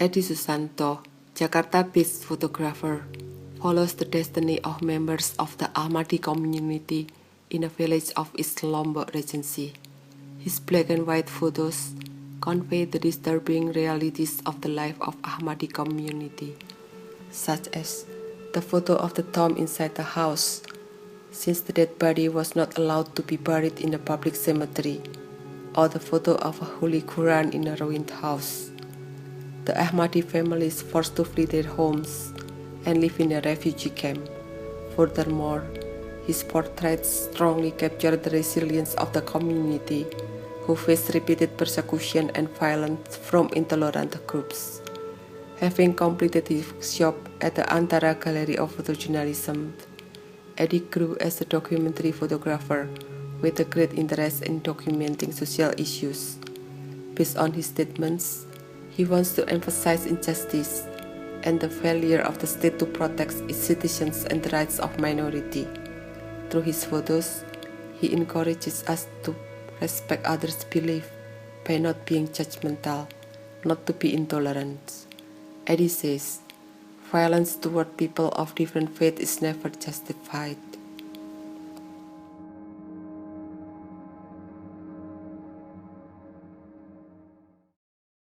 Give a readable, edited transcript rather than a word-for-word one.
Edi Susanto, Jakarta-based photographer, follows the destiny of members of the Ahmadi community in a village of East Lombok Regency. His black and white photos convey the disturbing realities of the life of Ahmadi community, such as the photo of the tomb inside the house, since the dead body was not allowed to be buried in a public cemetery, or the photo of a Holy Quran in a ruined house. The Ahmadi family is forced to flee their homes and live in a refugee camp. Furthermore, his portraits strongly capture the resilience of the community who face repeated persecution and violence from intolerant groups. Having completed his workshop at the Antara Gallery of Photojournalism, Edi grew as a documentary photographer with a great interest in documenting social issues. Based on his statements, he wants to emphasize injustice and the failure of the state to protect its citizens and the rights of minority. Through his photos, he encourages us to respect others' beliefs by not being judgmental, not to be intolerant. Edi says, violence toward people of different faith is never justified.